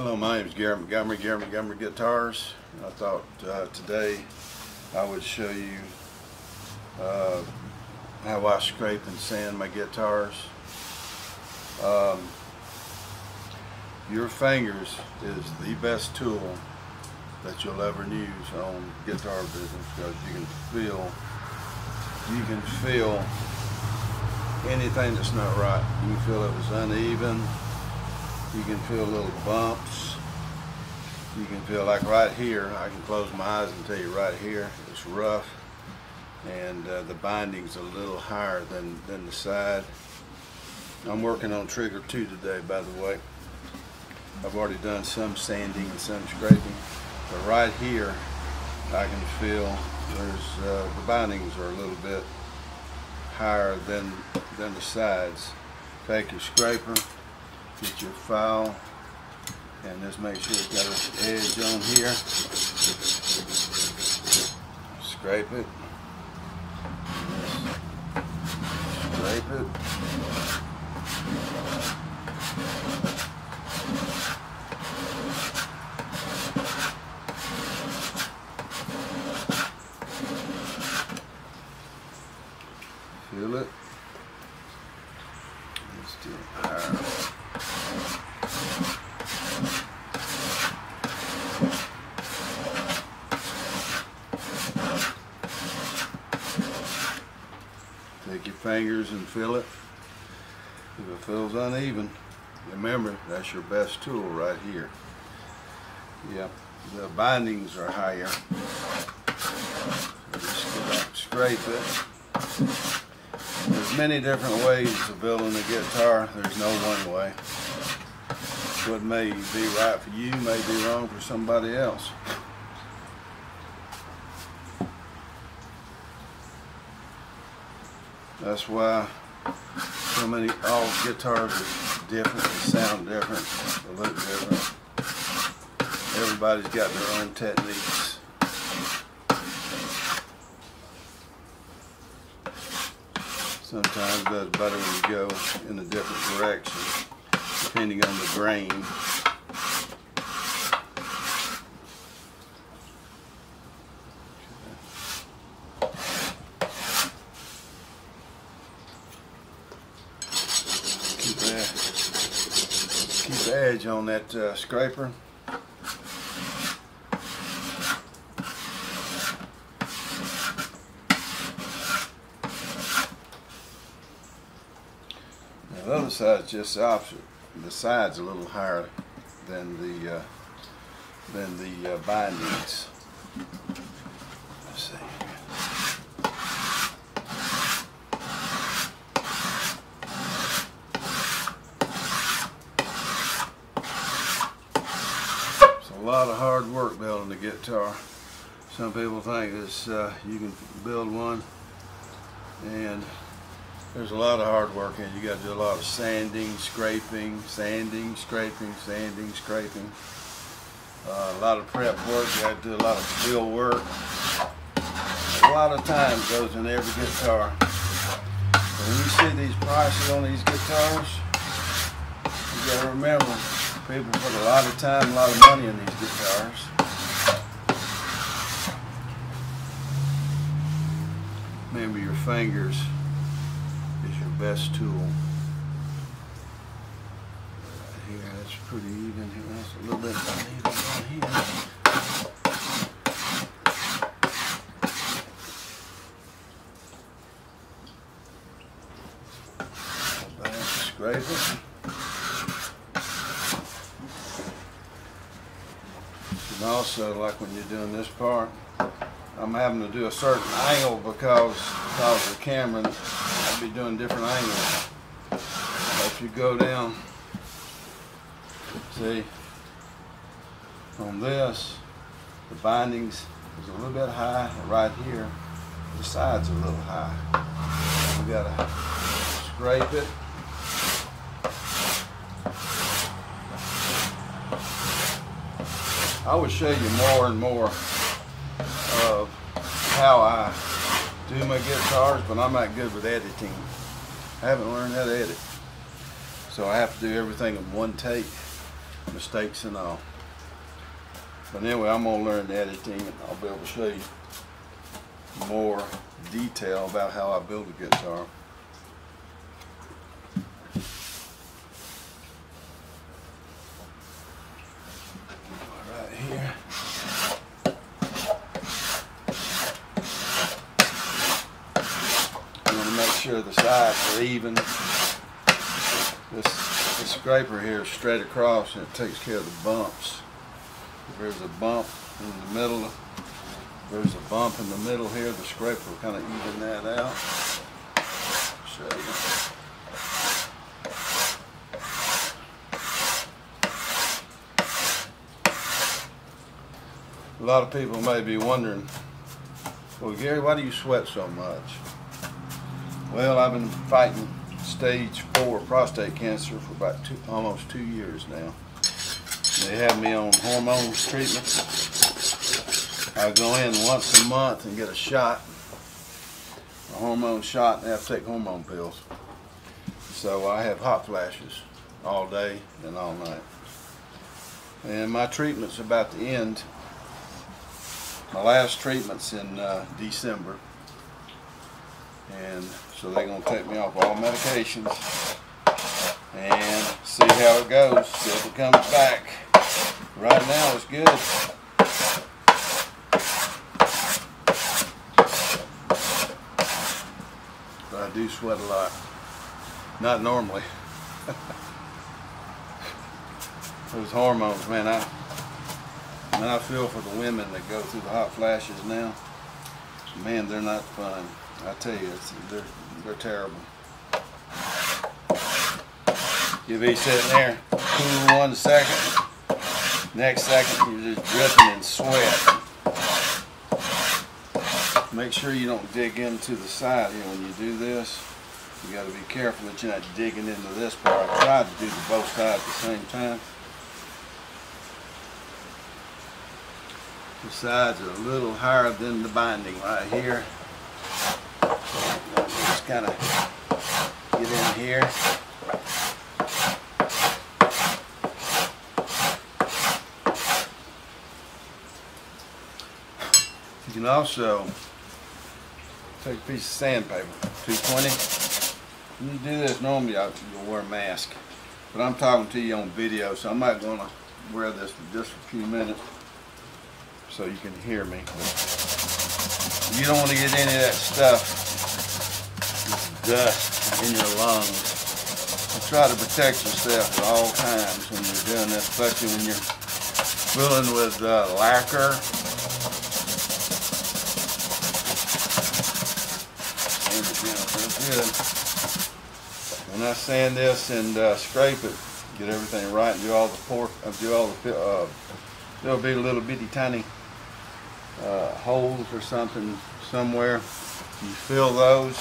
Hello, my name is Gary Montgomery, Gary Montgomery Guitars. I thought today I would show you how I scrape and sand my guitars. Your fingers is the best tool that you'll ever use on guitar business, because you can feel anything that's not right. You can feel if it's uneven. You can feel little bumps. You can feel like right here, I can close my eyes and tell you right here, it's rough, and the binding's a little higher than the side. I'm working on trigger 2 today, by the way. I've already done some sanding and some scraping, but right here I can feel the bindings are a little bit higher than the sides. Take your scraper, get your file, and just make sure it's got an edge on here. Scrape it. Scrape it. Feel it. It's still higher. Take your fingers and feel it. If it feels uneven, remember that's your best tool right here. Yep, the bindings are higher. Just scrape it. There's many different ways of building a guitar. There's no one way. What may be right for you may be wrong for somebody else. That's why so many, all guitars are different, they sound different, they look different. Everybody's got their own techniques. Sometimes it does better when you go in a different direction, depending on the grain. Keep the edge on that scraper. Now the other side's just the opposite. The side's a little higher than the bindings. Let's see. A lot of hard work building a guitar. Some people think it's you can build one, and there's a lot of hard work in it. You got to do a lot of sanding, scraping, sanding, scraping, sanding, scraping. A lot of prep work. You have to do a lot of fill work. A lot of time goes in every guitar. But when you see these prices on these guitars, you got to remember, people put a lot of time, a lot of money in these guitars. Remember, your fingers is your best tool. Right here, that's pretty even here. That's a little bit uneven down here. Scrape it. And also, like when you're doing this part, I'm having to do a certain angle because of the camera. I'll be doing different angles. If you go down, see, on this, the bindings is a little bit high. Right here, the side's a little high. We gotta scrape it. I will show you more and more of how I do my guitars, but I'm not good with editing. I haven't learned how to edit. So I have to do everything in one take. mistakes and all. But anyway, I'm gonna learn editing, and I'll be able to show you more detail about how I build a guitar. Right here. I'm gonna make sure the sides are even. This scraper here is straight across, and it takes care of the bumps. If there's a bump in the middle, here, the scraper will kind of even that out. Show you. A lot of people may be wondering, well, Gary, why do you sweat so much? Well, I've been fighting stage 4 prostate cancer for about almost 2 years now. They have me on hormone treatment. I go in once a month and get a shot, a hormone shot, and I have to take hormone pills. So I have hot flashes all day and all night. And my treatment's about to end. My last treatment's in December. And so they're going to take me off all medications and see how it goes, see if it comes back. Right now it's good. But I do sweat a lot. Not normally. Those hormones, man, I feel for the women that go through the hot flashes now. Man, they're not fun. I tell you, they're terrible. You be sitting there, cool 1 second, next second you're just dripping in sweat. Make sure you don't dig into the side here when you do this. You got to be careful that you're not digging into this part. I tried to do both sides at the same time. The sides are a little higher than the binding right here. Just kind of get in here. You can also take a piece of sandpaper, 220. When you do this, normally you'll wear a mask, but I'm talking to you on video, so I'm not going to wear this for just a few minutes so you can hear me. You don't want to get any of that stuff, this dust in your lungs. You try to protect yourself at all times when you're doing this, especially when you're fooling with lacquer. Good. When I sand this and scrape it, get everything right, and do all the there'll be little bitty tiny holes or something somewhere. You fill those,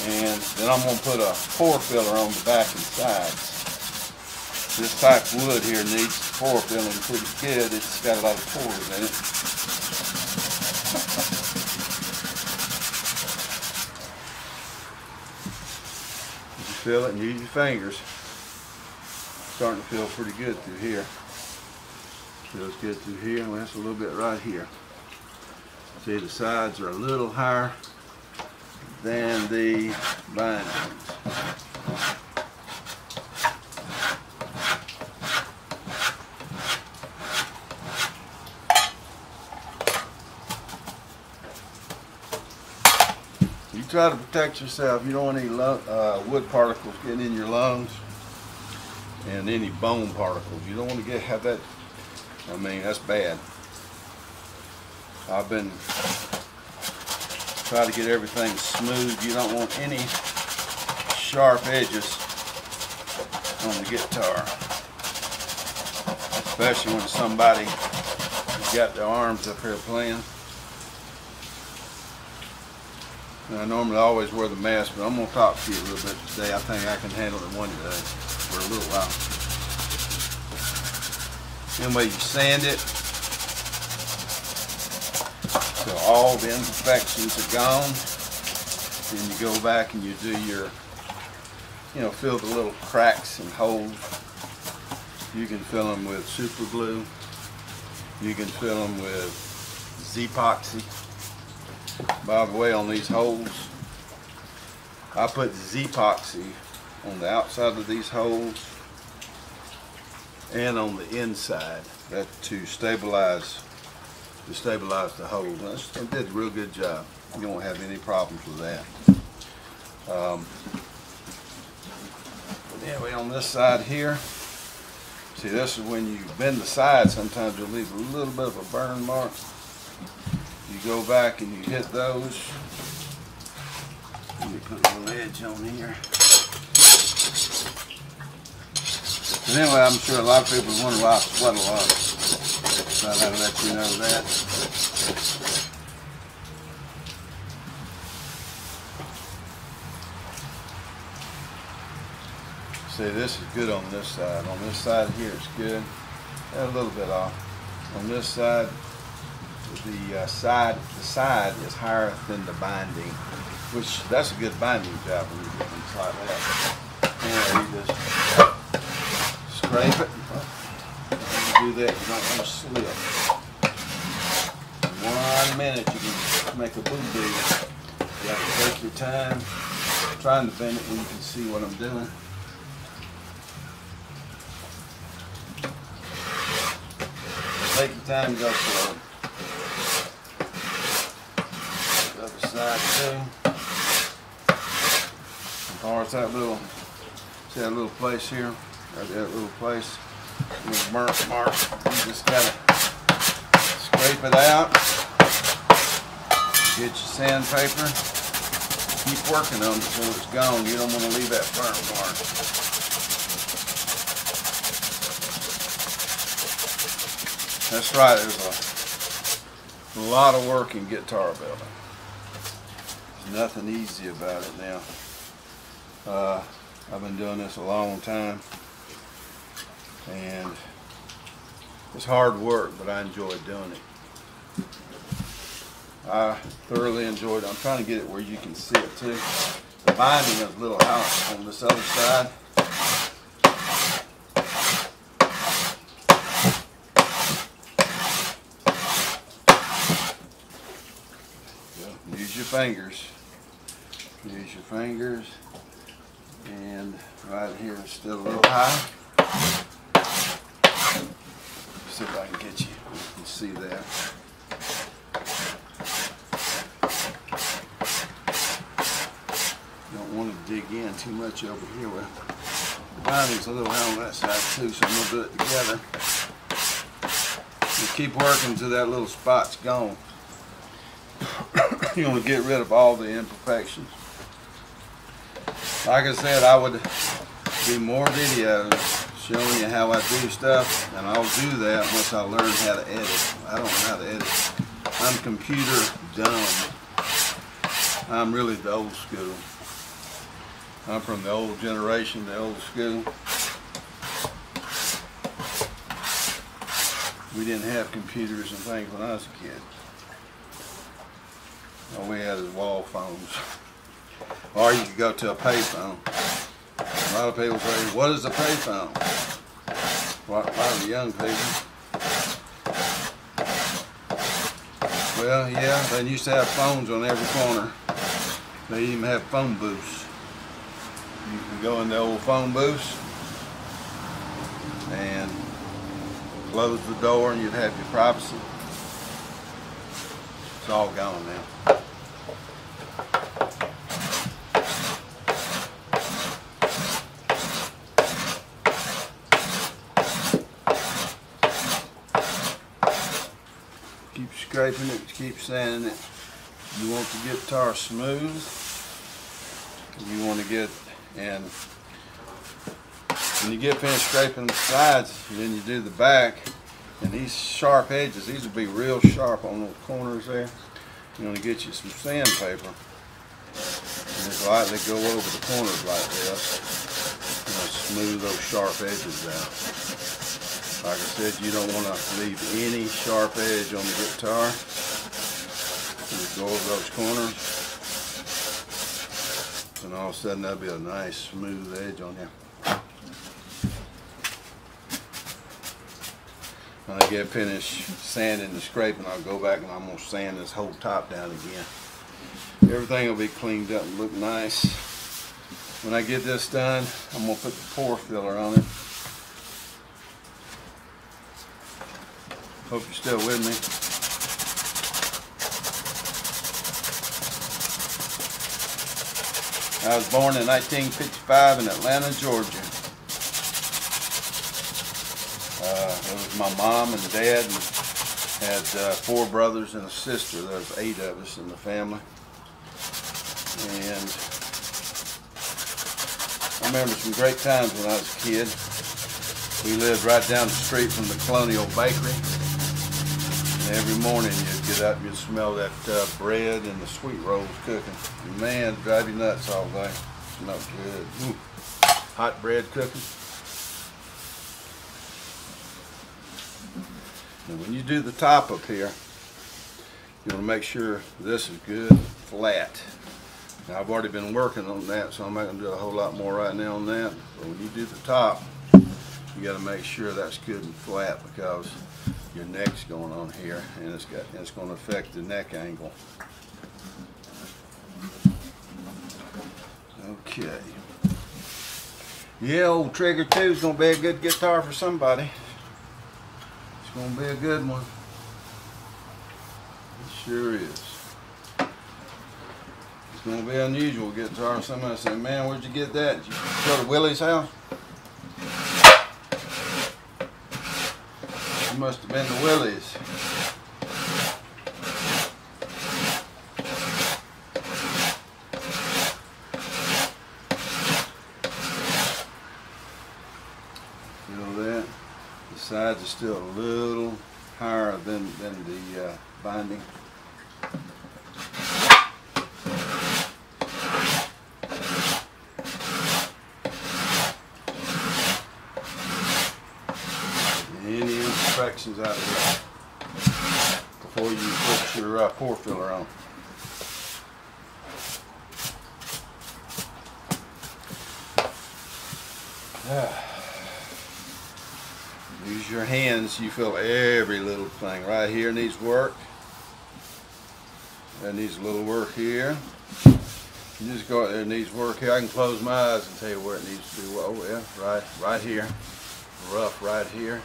and then I'm going to put a pore filler on the back and sides. This type of wood here needs pore filling pretty good. It's got a lot of pores in it. Feel it and use your fingers. Starting to feel pretty good through here. Feels good through here, and that's a little bit right here. See, the sides are a little higher than the bindings. You try to protect yourself. You don't want any wood particles getting in your lungs and any bone particles. You don't want to have that. I mean, that's bad. I've been trying to get everything smooth. You don't want any sharp edges on the guitar, especially when somebody has got their arms up here playing. And I normally always wear the mask, but I'm going to talk to you a little bit today. I think I can handle it one day for a little while. Anyway, you sand it till all the imperfections are gone. Then you go back and you do your, fill the little cracks and holes You can fill them with super glue. You can fill them with Z-epoxy. By the way, on these holes, I put Z-epoxy on the outside of these holes and on the inside, that to stabilize the holes. They did a real good job. You won't have any problems with that. Anyway, on this side here, see, this is when you bend the side, sometimes you'll leave a little bit of a burn mark. You go back and you hit those. Let me put a little edge on here. But anyway, I'm sure a lot of people wonder why I sweat a lot. So I gotta let you know that. See, this is good on this side. On this side here, it's good. A little bit off. On this side, the side is higher than the binding, which that's a good binding job when you get things like that. And you just scrape it. When you do that, you're not going to slip. In 1 minute, you can make a boo-boo. You have to take your time trying to bend it when you can see what I'm doing. Take your time and go slow. The other side too. As far as that little, see that little place here? Right there, that little place, little burnt mark. You just gotta scrape it out. Get your sandpaper. Keep working on it until it's gone. You don't want to leave that burnt mark. That's right, there's a lot of work in guitar building. There's nothing easy about it now. I've been doing this a long time, and it's hard work, but I enjoy doing it. I thoroughly enjoyed it. I'm trying to get it where you can see it too. The binding is a little out on this other side. Use your fingers. Use your fingers. And right here is still a little high. See if I can get you. You can see that. Don't want to dig in too much over here. The binding's a little high on that side too, so I'm going to do it together. You keep working until that little spot's gone. You want to get rid of all the imperfections. Like I said, I would do more videos showing you how I do stuff, and I'll do that once I learn how to edit. I don't know how to edit. I'm computer dumb. I'm really the old school. I'm from the old generation, the old school. We didn't have computers and things when I was a kid. All we had is wall phones. Or you could go to a payphone. A lot of people say, what is a payphone? A lot of the young people. Well, yeah, they used to have phones on every corner. They even have phone booths. You can go in the old phone booths and close the door and you'd have your privacy. It's all gone now. Keep scraping it, keep sanding it. You want the guitar smooth. You want to get, and when you get finished scraping the sides, then you do the back. And these sharp edges, these will be real sharp on those corners there. You want to get you some sandpaper and just lightly go over the corners like this. Smooth those sharp edges out. Like I said, you don't want to leave any sharp edge on the guitar. Just go over those corners, and all of a sudden there'll be a nice smooth edge on there. When I get finished sanding and scraping, I'll go back and I'm going to sand this whole top down again. Everything will be cleaned up and look nice. When I get this done, I'm going to put the pore filler on it. Hope you're still with me. I was born in 1955 in Atlanta, Georgia. It was my mom and dad, and had 4 brothers and a sister. There was 8 of us in the family. And I remember some great times when I was a kid. We lived right down the street from the Colonial Bakery. And every morning you'd get out and you'd smell that bread and the sweet rolls cooking. And man, it'd drive you nuts all day. Smelled good. Ooh. Hot bread cooking. And when you do the top up here, you want to make sure this is good flat. Now I've already been working on that, so I'm not going to do a whole lot more right now on that. But when you do the top, you got to make sure that's good and flat, because your neck's going on here, and it's going to affect the neck angle. Okay. Yeah, old Trigger 2 is going to be a good guitar for somebody. It's going to be a good one. It sure is. It's going to be an unusual guitar. Somebody say, man, where'd you get that? Did you go to Willie's house? You must have been to Willie's. Feel that? The sides are still a little higher than the binding. Any imperfections out of here before you put your pore filler on. Use your hands. You feel every little thing. Right here needs work. That needs a little work here. You just go out there, it needs work here. I can close my eyes and tell you where it needs to be. Oh yeah, right here. Rough right here.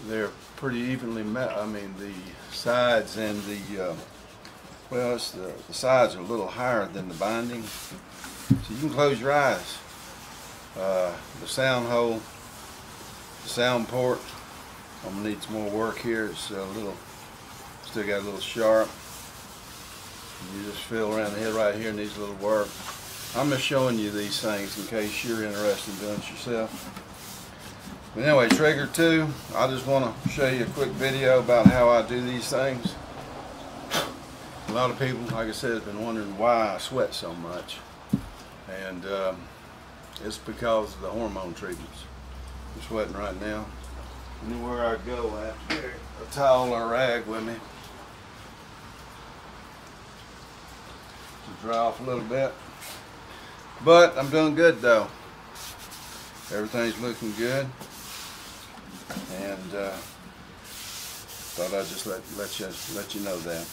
They're pretty evenly met. I mean, the sides and the well, the sides are a little higher than the binding, so you can close your eyes. The sound hole, the sound port, I'm gonna need some more work here. It's a little, still got a little sharp. You just feel around the head right here, needs a little work. I'm just showing you these things in case you're interested in doing it yourself. But anyway, Trigger 2, I just want to show you a quick video about how I do these things. A lot of people, like I said, have been wondering why I sweat so much. And it's because of the hormone treatments. I'm sweating right now. Anywhere I go, I have to carry a towel or a rag with me to dry off a little bit. But I'm doing good though. Everything's looking good, and thought I'd just let you know that.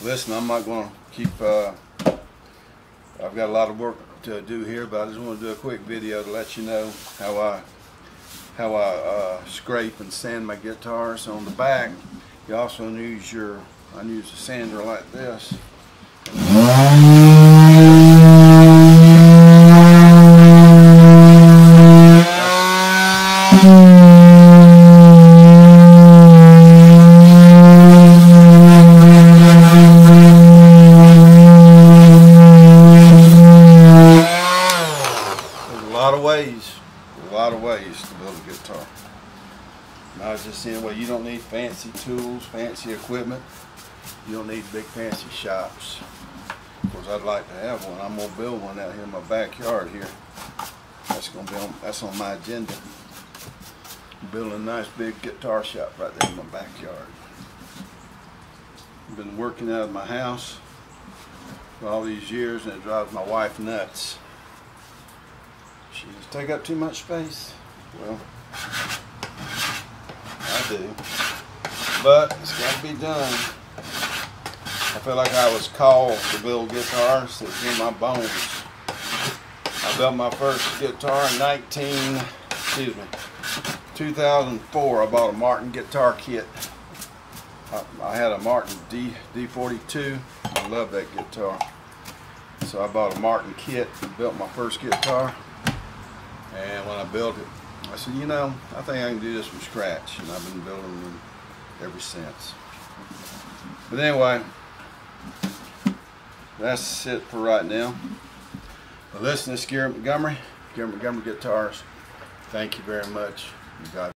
Listen, I'm not going to keep. I've got a lot of work to do here, but I just want to do a quick video to let you know how I scrape and sand my guitars. So on the back, you also use I use a sander like this. A lot of ways to build a guitar. And I was just saying, well, you don't need fancy tools, fancy equipment. You don't need big fancy shops. Of course, I'd like to have one. I'm gonna build one out here in my backyard here. That's on my agenda. I'm building a nice big guitar shop right there in my backyard. I've been working out of my house for all these years, and it drives my wife nuts. Jeez, take up too much space. Well, I do. But it's got to be done. I feel like I was called to build guitars. It's in my bones. I built my first guitar in 2004. I bought a Martin guitar kit. I had a Martin D42. I love that guitar. So I bought a Martin kit and built my first guitar. And when I built it, I said, you know, I think I can do this from scratch. And I've been building them ever since. But anyway, that's it for right now. But listen, this is Gary Montgomery, Gary Montgomery Guitars. Thank you very much. You got it.